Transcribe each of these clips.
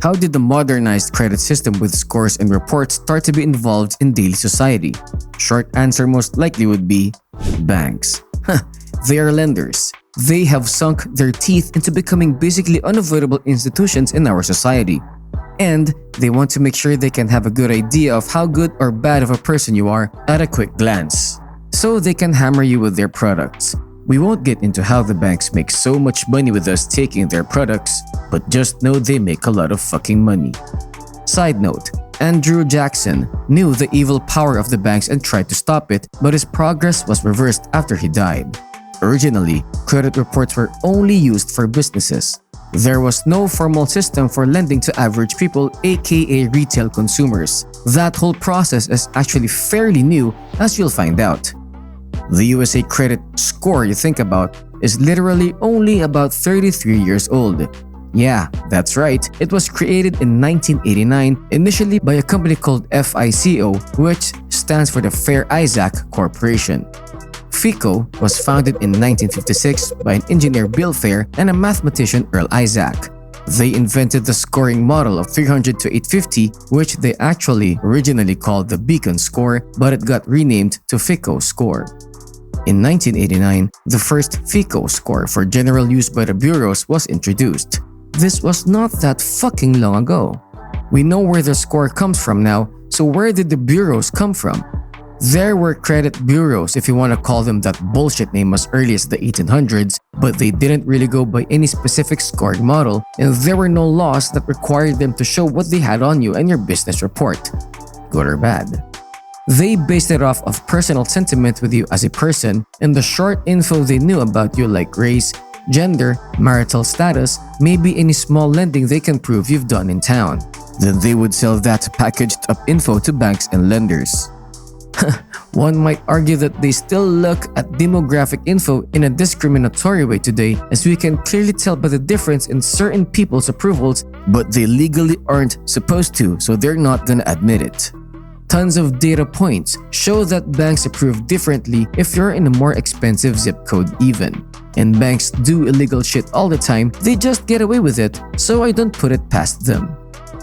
How did the modernized credit system with scores and reports start to be involved in daily society? Short answer most likely would be banks. They are lenders. They have sunk their teeth into becoming basically unavoidable institutions in our society. And they want to make sure they can have a good idea of how good or bad of a person you are at a quick glance, so they can hammer you with their products. We won't get into how the banks make so much money with us taking their products, but just know they make a lot of fucking money. Side note, Andrew Jackson knew the evil power of the banks and tried to stop it, but his progress was reversed after he died. Originally, credit reports were only used for businesses. There was no formal system for lending to average people, aka retail consumers. That whole process is actually fairly new, as you'll find out. The USA credit score you think about is literally only about 33 years old. Yeah, that's right. It was created in 1989, initially by a company called FICO, which stands for the Fair Isaac Corporation. FICO was founded in 1956 by an engineer Bill Fair and a mathematician Earl Isaac. They invented the scoring model of 300 to 850, which they actually originally called the Beacon score, but it got renamed to FICO score. In 1989, the first FICO score for general use by the bureaus was introduced. This was not that fucking long ago. We know where the score comes from now, so where did the bureaus come from? There were credit bureaus, if you want to call them that bullshit name, as early as the 1800s, but they didn't really go by any specific scoring model, and there were no laws that required them to show what they had on you and your business report, good or bad. They based it off of personal sentiment with you as a person and the short info they knew about you, like race, gender, marital status, maybe any small lending they can prove you've done in town. Then they would sell that packaged up info to banks and lenders. One might argue that they still look at demographic info in a discriminatory way today, as we can clearly tell by the difference in certain people's approvals, but they legally aren't supposed to, so they're not gonna admit it. Tons of data points show that banks approve differently if you're in a more expensive zip code even. And banks do illegal shit all the time, they just get away with it, so I don't put it past them.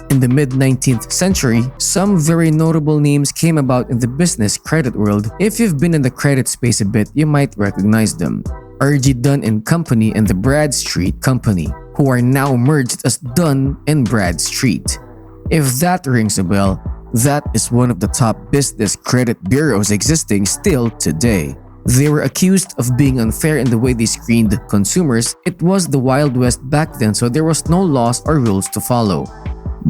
In the mid-19th century, some very notable names came about in the business credit world. If you've been in the credit space a bit, you might recognize them. R.G. Dunn and Company and the Bradstreet Company, who are now merged as Dunn and Bradstreet. If that rings a bell, that is one of the top business credit bureaus existing still today. They were accused of being unfair in the way they screened consumers. It was the Wild West back then, so there was no laws or rules to follow.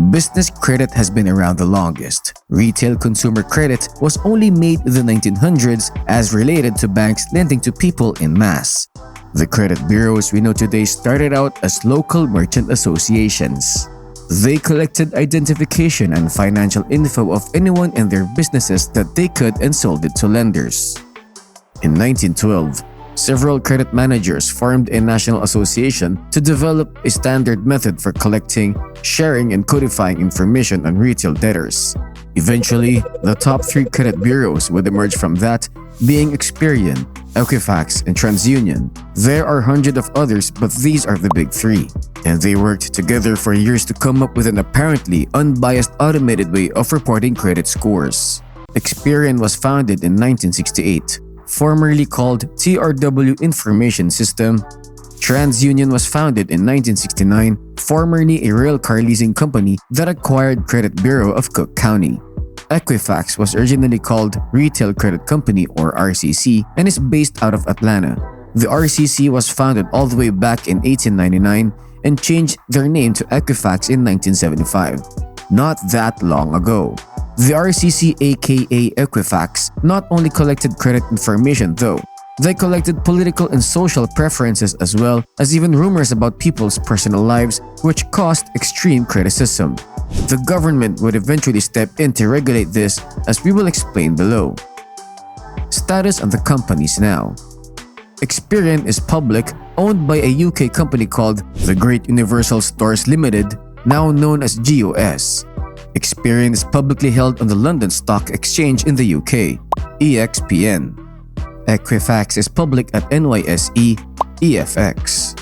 Business credit has been around the longest. Retail consumer credit was only made in the 1900s as related to banks lending to people in mass. The credit bureaus we know today started out as local merchant associations. They collected identification and financial info of anyone and their businesses that they could and sold it to lenders. In 1912, several credit managers formed a national association to develop a standard method for collecting, sharing, and codifying information on retail debtors. Eventually, the top 3 credit bureaus would emerge from that, being Experian, Equifax, and TransUnion. There are hundreds of others, but these are the big 3. And they worked together for years to come up with an apparently unbiased automated way of reporting credit scores. Experian was founded in 1968. Formerly called TRW Information System. TransUnion was founded in 1969, formerly a rail car leasing company that acquired Credit Bureau of Cook County. Equifax was originally called Retail Credit Company, or RCC, and is based out of Atlanta. The RCC was founded all the way back in 1899 and changed their name to Equifax in 1975. Not that long ago. The RCC, aka Equifax, not only collected credit information though, they collected political and social preferences as well as even rumors about people's personal lives, which caused extreme criticism. The government would eventually step in to regulate this, as we will explain below. Status of the companies now. Experian is public, owned by a UK company called The Great Universal Stores Limited, now known as GUS. Experian is publicly held on the London Stock Exchange in the UK, EXPN. Equifax is public at NYSE, EFX.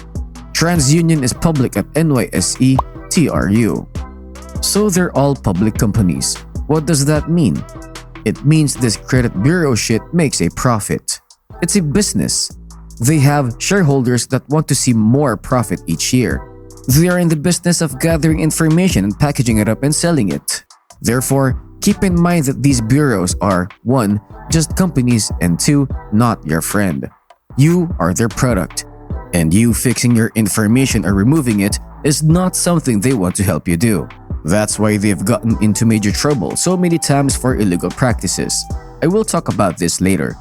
TransUnion is public at NYSE, TRU. So they're all public companies. What does that mean? It means this credit bureau shit makes a profit. It's a business. They have shareholders that want to see more profit each year. They are in the business of gathering information and packaging it up and selling it. Therefore, keep in mind that these bureaus are 1. Just companies, and 2. Not your friend. You are their product. And you fixing your information or removing it is not something they want to help you do. That's why they've gotten into major trouble so many times for illegal practices. I will talk about this later.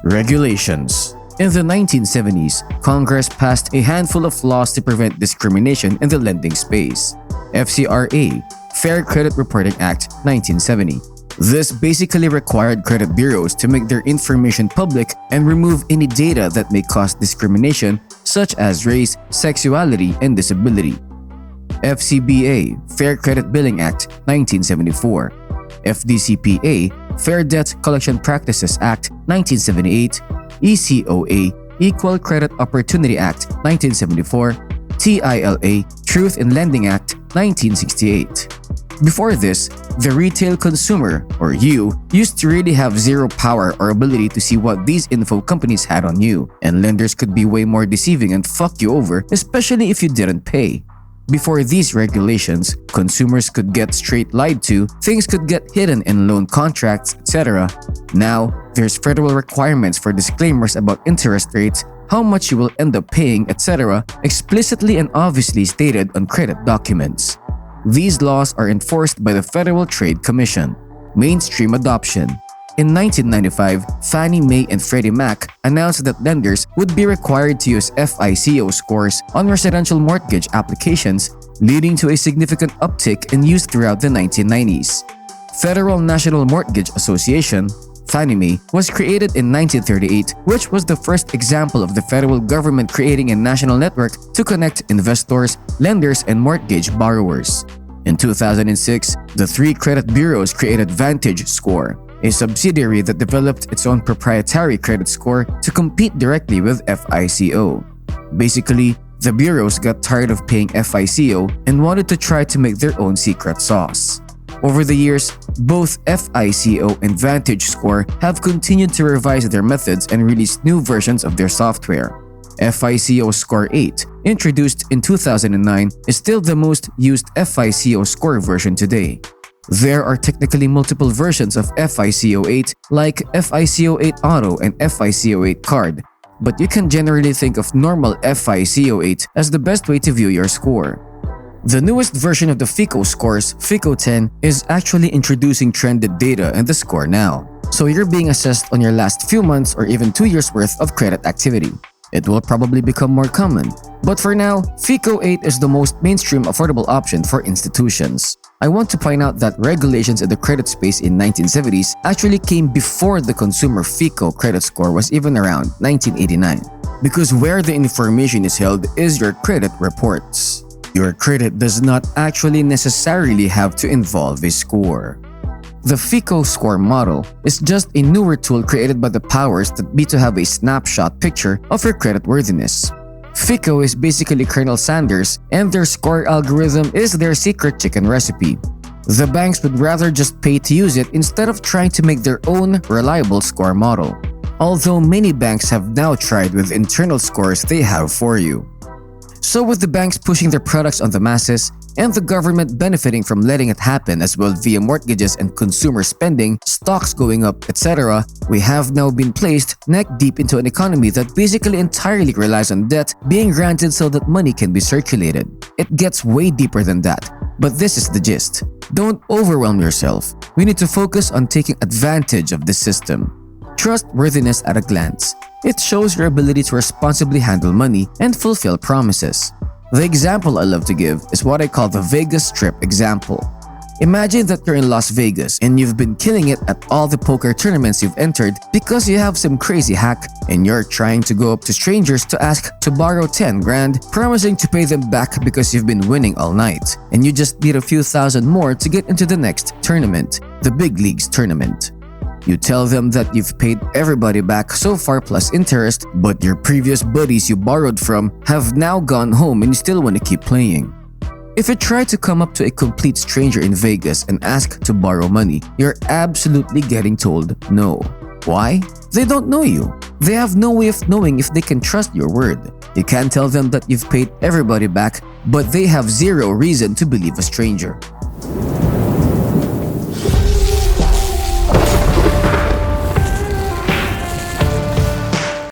Regulations. In the 1970s, Congress passed a handful of laws to prevent discrimination in the lending space. FCRA, Fair Credit Reporting Act, 1970. This basically required credit bureaus to make their information public and remove any data that may cause discrimination, such as race, sexuality, and disability. FCBA, Fair Credit Billing Act, 1974. FDCPA, Fair Debt Collection Practices Act, 1978. ECOA, Equal Credit Opportunity Act, 1974. TILA, Truth in Lending Act, 1968. Before this, the retail consumer, or you, used to really have zero power or ability to see what these info companies had on you, and lenders could be way more deceiving and fuck you over, especially if you didn't pay. Before these regulations, consumers could get straight lied to, things could get hidden in loan contracts, etc. Now, there's federal requirements for disclaimers about interest rates, how much you will end up paying, etc., explicitly and obviously stated on credit documents. These laws are enforced by the Federal Trade Commission. Mainstream adoption. In 1995, Fannie Mae and Freddie Mac announced that lenders would be required to use FICO scores on residential mortgage applications, leading to a significant uptick in use throughout the 1990s. Federal National Mortgage Association, Fannie Mae, was created in 1938, which was the first example of the federal government creating a national network to connect investors, lenders, and mortgage borrowers. In 2006, the three credit bureaus created VantageScore, a subsidiary that developed its own proprietary credit score to compete directly with FICO. Basically, the bureaus got tired of paying FICO and wanted to try to make their own secret sauce. Over the years, both FICO and VantageScore have continued to revise their methods and release new versions of their software. FICO Score 8, introduced in 2009, is still the most used FICO score version today. There are technically multiple versions of FICO 8 like FICO 8 Auto and FICO 8 Card, but you can generally think of normal FICO 8 as the best way to view your score. The newest version of the FICO scores, FICO 10, is actually introducing trended data in the score now, so you're being assessed on your last few months or even 2 years worth of credit activity. It will probably become more common, but for now, FICO 8 is the most mainstream affordable option for institutions. I want to point out that regulations in the credit space in 1970s actually came before the consumer FICO credit score was even around 1989, because where the information is held is your credit reports. Your credit does not actually necessarily have to involve a score. The FICO score model is just a newer tool created by the powers that be to have a snapshot picture of your creditworthiness. FICO is basically Colonel Sanders, and their score algorithm is their secret chicken recipe. The banks would rather just pay to use it instead of trying to make their own reliable score model. Although many banks have now tried with internal scores they have for you. So with the banks pushing their products on the masses, and the government benefiting from letting it happen as well via mortgages and consumer spending, stocks going up, etc., we have now been placed neck deep into an economy that basically entirely relies on debt being granted so that money can be circulated. It gets way deeper than that, but this is the gist. Don't overwhelm yourself. We need to focus on taking advantage of this system. Trustworthiness at a glance. It shows your ability to responsibly handle money and fulfill promises. The example I love to give is what I call the Vegas Strip example. Imagine that you're in Las Vegas and you've been killing it at all the poker tournaments you've entered because you have some crazy hack and you're trying to go up to strangers to ask to borrow 10 grand, promising to pay them back because you've been winning all night and you just need a few thousand more to get into the next tournament, the Big Leagues tournament. You tell them that you've paid everybody back so far plus interest, but your previous buddies you borrowed from have now gone home and you still want to keep playing. If you try to come up to a complete stranger in Vegas and ask to borrow money, you're absolutely getting told no. Why? They don't know you. They have no way of knowing if they can trust your word. You can't tell them that you've paid everybody back, but they have zero reason to believe a stranger.